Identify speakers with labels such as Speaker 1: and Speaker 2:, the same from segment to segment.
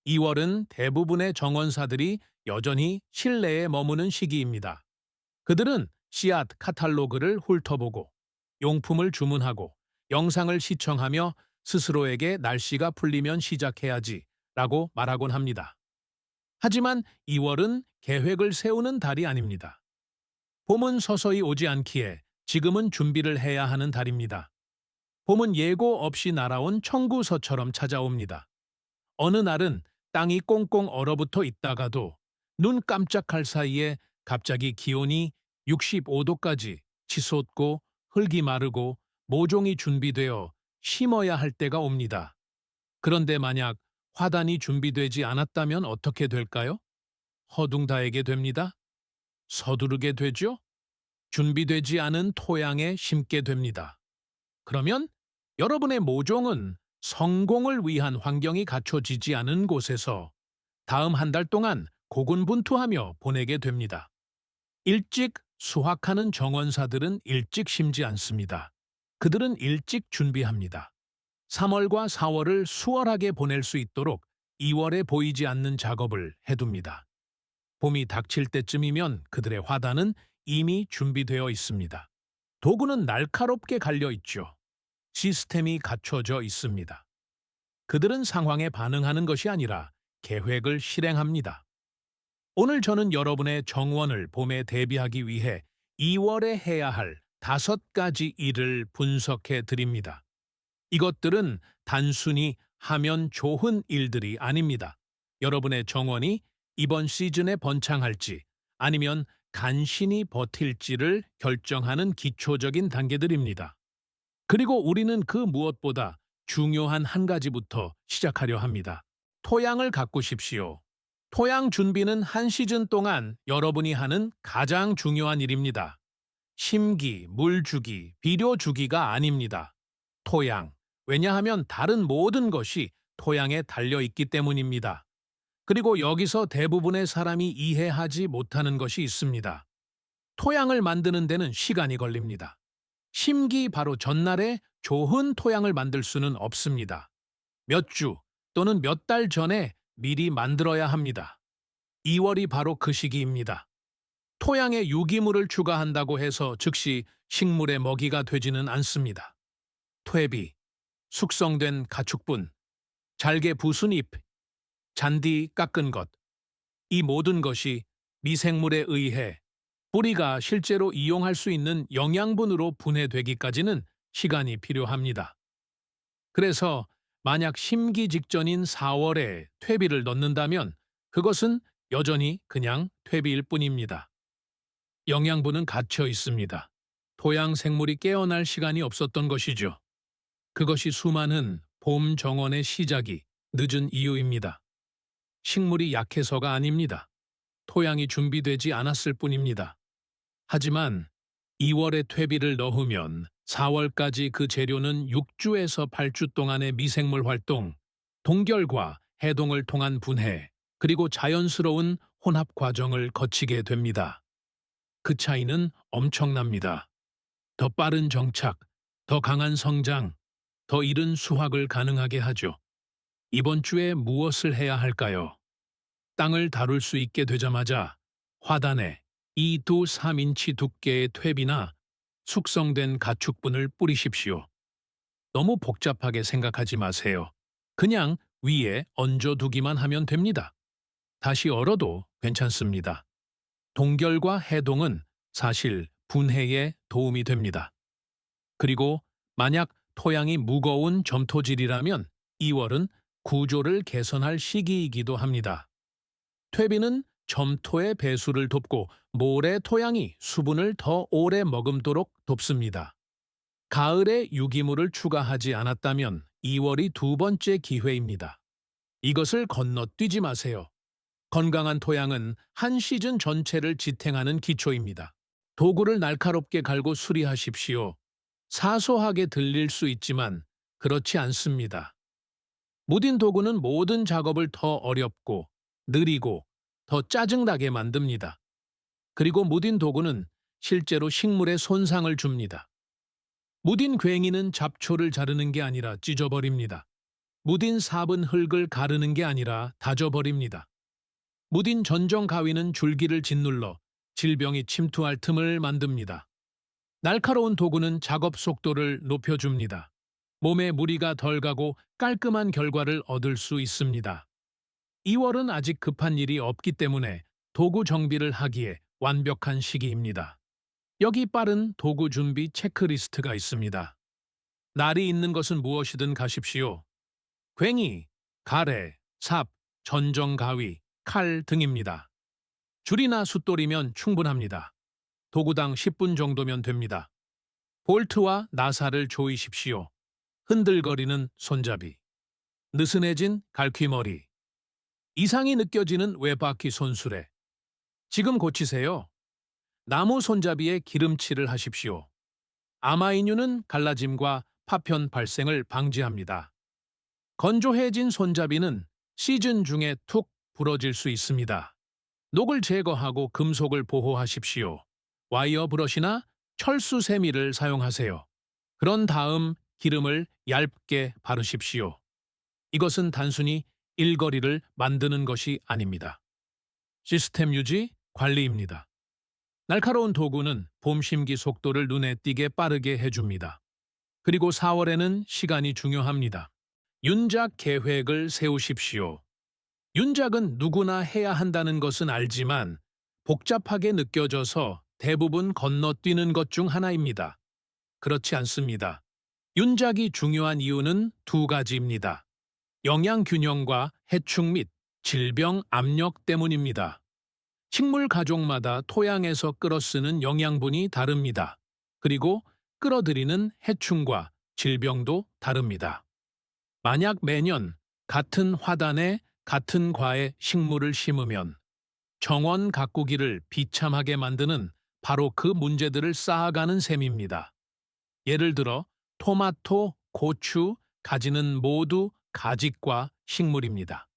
Speaker 1: 2월은 대부분의 정원사들이 여전히 실내에 머무는 시기입니다. 그들은 씨앗 카탈로그를 훑어보고 용품을 주문하고 영상을 시청하며 스스로에게 날씨가 풀리면 시작해야지 라고 말하곤 합니다. 하지만 2월은 계획을 세우는 달이 아닙니다. 봄은 서서히 오지 않기에 지금은 준비를 해야 하는 달입니다. 봄은 예고 없이 날아온 청구서처럼 찾아옵니다. 어느 날은 땅이 꽁꽁 얼어붙어 있다가도 눈 깜짝할 사이에 갑자기 기온이 65도까지 치솟고 흙이 마르고 모종이 준비되어 심어야 할 때가 옵니다. 그런데 만약 화단이 준비되지 않았다면 어떻게 될까요? 허둥다에게 됩니다. 서두르게 되죠? 준비되지 않은 토양에 심게 됩니다. 그러면 여러분의 모종은 성공을 위한 환경이 갖춰지지 않은 곳에서 다음 한 달 동안 고군분투하며 보내게 됩니다. 일찍 수확하는 정원사들은 일찍 심지 않습니다. 그들은 일찍 준비합니다. 3월과 4월을 수월하게 보낼 수 있도록 2월에 보이지 않는 작업을 해둡니다. 봄이 닥칠 때쯤이면 그들의 화단은 이미 준비되어 있습니다. 도구는 날카롭게 갈려 있죠. 시스템이 갖춰져 있습니다. 그들은 상황에 반응하는 것이 아니라 계획을 실행합니다. 오늘 저는 여러분의 정원을 봄에 대비하기 위해 2월에 해야 할 5가지 일을 분석해 드립니다. 이것들은 단순히 하면 좋은 일들이 아닙니다. 여러분의 정원이 이번 시즌에 번창할지 아니면 간신히 버틸지를 결정하는 기초적인 단계들입니다. 그리고 우리는 그 무엇보다 중요한 한 가지부터 시작하려 합니다. 토양을 가꾸십시오. 토양 준비는 한 시즌 동안 여러분이 하는 가장 중요한 일입니다. 심기, 물 주기, 비료 주기가 아닙니다. 토양. 왜냐하면 다른 모든 것이 토양에 달려 있기 때문입니다. 그리고 여기서 대부분의 사람이 이해하지 못하는 것이 있습니다. 토양을 만드는 데는 시간이 걸립니다. 심기 바로 전날에 좋은 토양을 만들 수는 없습니다. 몇 주 또는 몇 달 전에 미리 만들어야 합니다. 2월이 바로 그 시기입니다. 토양에 유기물을 추가한다고 해서 즉시 식물의 먹이가 되지는 않습니다. 퇴비, 숙성된 가축분, 잘게 부순 잎, 잔디 깎은 것, 이 모든 것이 미생물에 의해 뿌리가 실제로 이용할 수 있는 영양분으로 분해되기까지는 시간이 필요합니다. 그래서 만약 심기 직전인 4월에 퇴비를 넣는다면 그것은 여전히 그냥 퇴비일 뿐입니다. 영양분은 갇혀 있습니다. 토양 생물이 깨어날 시간이 없었던 것이죠. 그것이 수많은 봄 정원의 시작이 늦은 이유입니다. 식물이 약해서가 아닙니다. 토양이 준비되지 않았을 뿐입니다. 하지만 2월에 퇴비를 넣으면 4월까지 그 재료는 6주에서 8주 동안의 미생물 활동, 동결과 해동을 통한 분해, 그리고 자연스러운 혼합 과정을 거치게 됩니다. 그 차이는 엄청납니다. 더 빠른 정착, 더 강한 성장, 더 이른 수확을 가능하게 하죠. 이번 주에 무엇을 해야 할까요? 땅을 다룰 수 있게 되자마자 화단에 2~3인치 두께의 퇴비나 숙성된 가축분을 뿌리십시오. 너무 복잡하게 생각하지 마세요. 그냥 위에 얹어두기만 하면 됩니다. 다시 얼어도 괜찮습니다. 동결과 해동은 사실 분해에 도움이 됩니다. 그리고 만약 토양이 무거운 점토질이라면 2월은 구조를 개선할 시기이기도 합니다. 퇴비는 점토의 배수를 돕고 모래 토양이 수분을 더 오래 머금도록 돕습니다. 가을에 유기물을 추가하지 않았다면 2월이 두 번째 기회입니다. 이것을 건너뛰지 마세요. 건강한 토양은 한 시즌 전체를 지탱하는 기초입니다. 도구를 날카롭게 갈고 수리하십시오. 사소하게 들릴 수 있지만 그렇지 않습니다. 무딘 도구는 모든 작업을 더 어렵고 느리고 더 짜증나게 만듭니다. 그리고 무딘 도구는 실제로 식물에 손상을 줍니다. 무딘 괭이는 잡초를 자르는 게 아니라 찢어버립니다. 무딘 삽은 흙을 가르는 게 아니라 다져버립니다. 무딘 전정 가위는 줄기를 짓눌러 질병이 침투할 틈을 만듭니다. 날카로운 도구는 작업 속도를 높여줍니다. 몸에 무리가 덜 가고 깔끔한 결과를 얻을 수 있습니다. 2월은 아직 급한 일이 없기 때문에 도구 정비를 하기에 완벽한 시기입니다. 여기 빠른 도구 준비 체크리스트가 있습니다. 날이 있는 것은 무엇이든 가십시오. 괭이, 가래, 삽, 전정 가위, 칼 등입니다. 줄이나 숫돌이면 충분합니다. 도구당 10분 정도면 됩니다. 볼트와 나사를 조이십시오. 흔들거리는 손잡이, 느슨해진 갈퀴머리, 이상이 느껴지는 외바퀴 손수레. 지금 고치세요. 나무 손잡이에 기름칠을 하십시오. 아마이뉴는 갈라짐과 파편 발생을 방지합니다. 건조해진 손잡이는 시즌 중에 툭 부러질 수 있습니다. 녹을 제거하고 금속을 보호하십시오. 와이어 브러시나 철수 세미를 사용하세요. 그런 다음 기름을 얇게 바르십시오. 이것은 단순히 일거리를 만드는 것이 아닙니다. 시스템 유지, 관리입니다. 날카로운 도구는 봄 심기 속도를 눈에 띄게 빠르게 해줍니다. 그리고 4월에는 시간이 중요합니다. 윤작 계획을 세우십시오. 윤작은 누구나 해야 한다는 것은 알지만 복잡하게 느껴져서 대부분 건너뛰는 것 중 하나입니다. 그렇지 않습니다. 윤작이 중요한 이유는 두 가지입니다. 영양 균형과 해충 및 질병 압력 때문입니다. 식물 가족마다 토양에서 끌어쓰는 영양분이 다릅니다. 그리고 끌어들이는 해충과 질병도 다릅니다. 만약 매년 같은 화단에 같은 과의 식물을 심으면 정원 가꾸기를 비참하게 만드는 바로 그 문제들을 쌓아가는 셈입니다. 예를 들어 토마토, 고추, 가지는 모두 가짓과 식물입니다.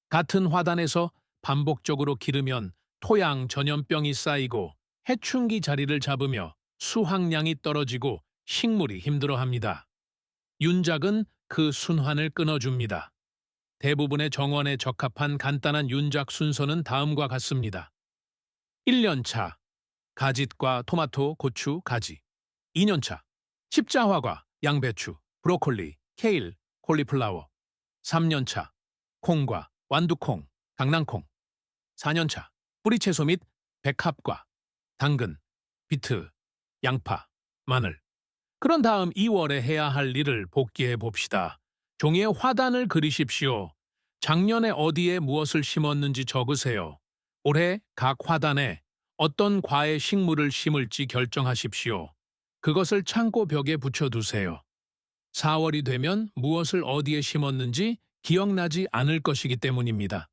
Speaker 1: 같은 화단에서 반복적으로 기르면 토양 전염병이 쌓이고 해충기 자리를 잡으며 수확량이 떨어지고 식물이 힘들어합니다. 윤작은 그 순환을 끊어줍니다. 대부분의 정원에 적합한 간단한 윤작 순서는 다음과 같습니다. 1년차 가짓과 토마토, 고추, 가지. 2년차 십자화과, 양배추, 브로콜리, 케일, 콜리플라워. 3년차 콩과 완두콩, 강낭콩. 4년차 뿌리채소 및 백합과, 당근, 비트, 양파, 마늘. 그런 다음 2월에 해야 할 일을 복기해 봅시다. 종이에 화단을 그리십시오. 작년에 어디에 무엇을 심었는지 적으세요. 올해 각 화단에 어떤 과의 식물을 심을지 결정하십시오. 그것을 창고 벽에 붙여두세요. 4월이 되면 무엇을 어디에 심었는지 기억나지 않을 것이기 때문입니다.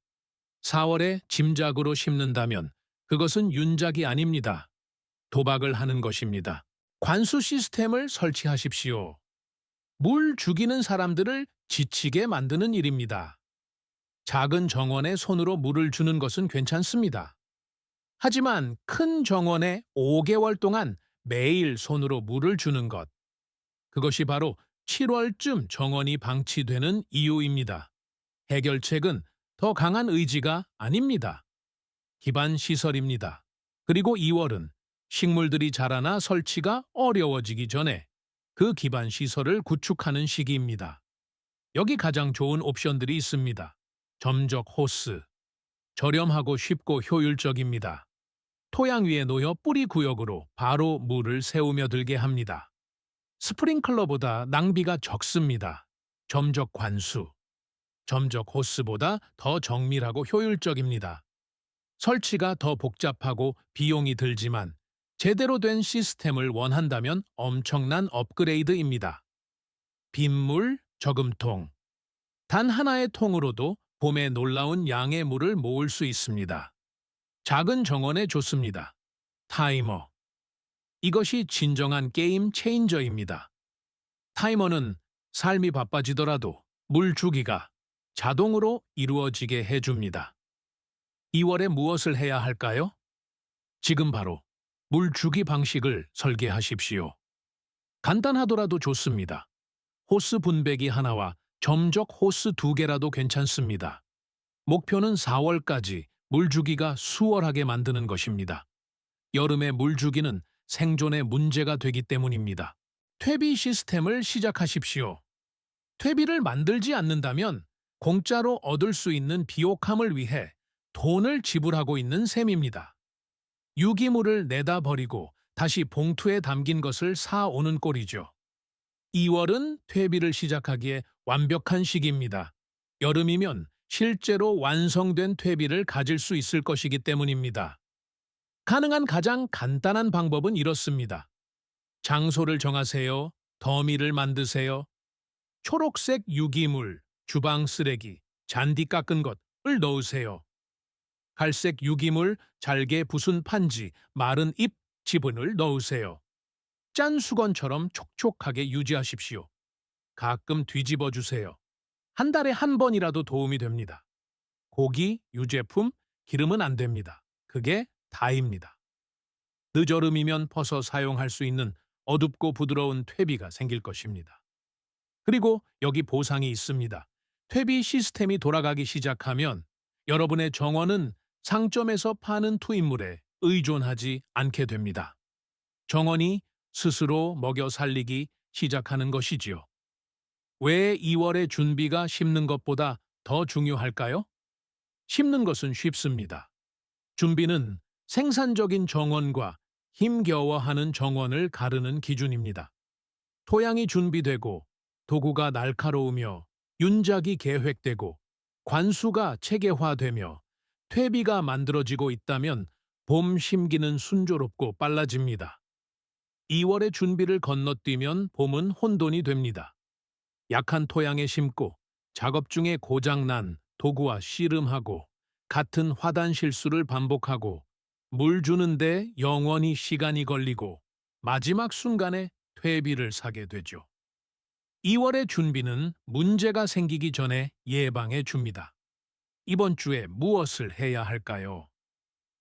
Speaker 1: 4월에 짐작으로 심는다면 그것은 윤작이 아닙니다. 도박을 하는 것입니다. 관수 시스템을 설치하십시오. 물 죽이는 사람들을 지치게 만드는 일입니다. 작은 정원에 손으로 물을 주는 것은 괜찮습니다. 하지만 큰 정원에 5개월 동안 매일 손으로 물을 주는 것, 그것이 바로 7월쯤 정원이 방치되는 이유입니다. 해결책은 더 강한 의지가 아닙니다. 기반 시설입니다. 그리고 2월은 식물들이 자라나 설치가 어려워지기 전에 그 기반 시설을 구축하는 시기입니다. 여기 가장 좋은 옵션들이 있습니다. 점적 호스. 저렴하고 쉽고 효율적입니다. 토양 위에 놓여 뿌리 구역으로 바로 물을 새우며 들게 합니다. 스프링클러보다 낭비가 적습니다. 점적 관수. 점적 호스보다 더 정밀하고 효율적입니다. 설치가 더 복잡하고 비용이 들지만 제대로 된 시스템을 원한다면 엄청난 업그레이드입니다. 빗물 저금통. 단 하나의 통으로도 봄에 놀라운 양의 물을 모을 수 있습니다. 작은 정원에 좋습니다. 타이머. 이것이 진정한 게임 체인저입니다. 타이머는 삶이 바빠지더라도 물 주기가 자동으로 이루어지게 해줍니다. 2월에 무엇을 해야 할까요? 지금 바로 물 주기 방식을 설계하십시오. 간단하더라도 좋습니다. 호스 분배기 하나와 점적 호스 2개라도 괜찮습니다. 목표는 4월까지 물주기가 수월하게 만드는 것입니다. 여름에 물주기는 생존에 문제가 되기 때문입니다. 퇴비 시스템을 시작하십시오. 퇴비를 만들지 않는다면 공짜로 얻을 수 있는 비옥함을 위해 돈을 지불하고 있는 셈입니다. 유기물을 내다 버리고 다시 봉투에 담긴 것을 사오는 꼴이죠. 2월은 퇴비를 시작하기에 완벽한 시기입니다. 여름이면 실제로 완성된 퇴비를 가질 수 있을 것이기 때문입니다. 가능한 가장 간단한 방법은 이렇습니다. 장소를 정하세요. 더미를 만드세요. 초록색 유기물, 주방 쓰레기, 잔디 깎은 것을 넣으세요. 갈색 유기물, 잘게 부순 판지, 마른 잎, 지분을 넣으세요. 짠 수건처럼 촉촉하게 유지하십시오. 가끔 뒤집어 주세요. 한 달에 한 번이라도 도움이 됩니다. 고기, 유제품, 기름은 안 됩니다. 그게 다입니다. 늦여름이면 퍼서 사용할 수 있는 어둡고 부드러운 퇴비가 생길 것입니다. 그리고 여기 보상이 있습니다. 퇴비 시스템이 돌아가기 시작하면 여러분의 정원은 상점에서 파는 투입물에 의존하지 않게 됩니다. 정원이 스스로 먹여 살리기 시작하는 것이지요. 왜 2월의 준비가 심는 것보다 더 중요할까요? 심는 것은 쉽습니다. 준비는 생산적인 정원과 힘겨워하는 정원을 가르는 기준입니다. 토양이 준비되고 도구가 날카로우며 윤작이 계획되고 관수가 체계화되며 퇴비가 만들어지고 있다면 봄 심기는 순조롭고 빨라집니다. 2월의 준비를 건너뛰면 봄은 혼돈이 됩니다. 약한 토양에 심고 작업 중에 고장난 도구와 씨름하고 같은 화단 실수를 반복하고 물 주는데 영원히 시간이 걸리고 마지막 순간에 퇴비를 사게 되죠. 2월의 준비는 문제가 생기기 전에 예방해 줍니다. 이번 주에 무엇을 해야 할까요?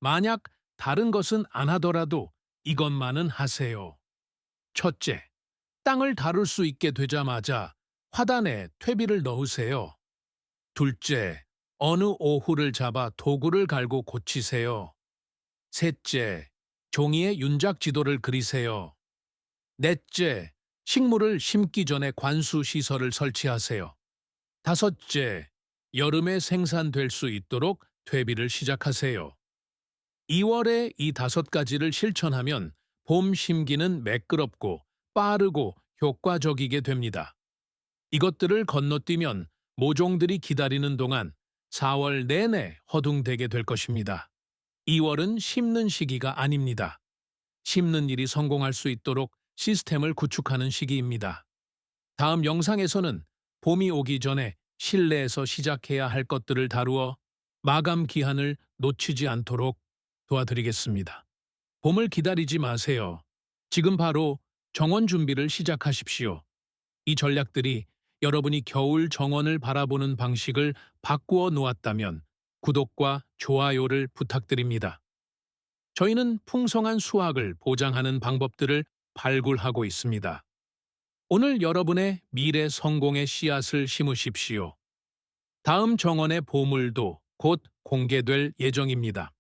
Speaker 1: 만약 다른 것은 안 하더라도 이것만은 하세요. 첫째, 땅을 다룰 수 있게 되자마자 화단에 퇴비를 넣으세요. 둘째, 어느 오후를 잡아 도구를 갈고 고치세요. 셋째, 종이에 윤작 지도를 그리세요. 넷째, 식물을 심기 전에 관수 시설을 설치하세요. 다섯째, 여름에 생산될 수 있도록 퇴비를 시작하세요. 2월에 이 5가지를 실천하면 봄 심기는 매끄럽고 빠르고 효과적이게 됩니다. 이것들을 건너뛰면 모종들이 기다리는 동안 4월 내내 허둥대게 될 것입니다. 2월은 심는 시기가 아닙니다. 심는 일이 성공할 수 있도록 시스템을 구축하는 시기입니다. 다음 영상에서는 봄이 오기 전에 실내에서 시작해야 할 것들을 다루어 마감 기한을 놓치지 않도록 도와드리겠습니다. 봄을 기다리지 마세요. 지금 바로 정원 준비를 시작하십시오. 이 전략들이 여러분이 겨울 정원을 바라보는 방식을 바꾸어 놓았다면 구독과 좋아요를 부탁드립니다. 저희는 풍성한 수확을 보장하는 방법들을 발굴하고 있습니다. 오늘 여러분의 미래 성공의 씨앗을 심으십시오. 다음 정원의 보물도 곧 공개될 예정입니다.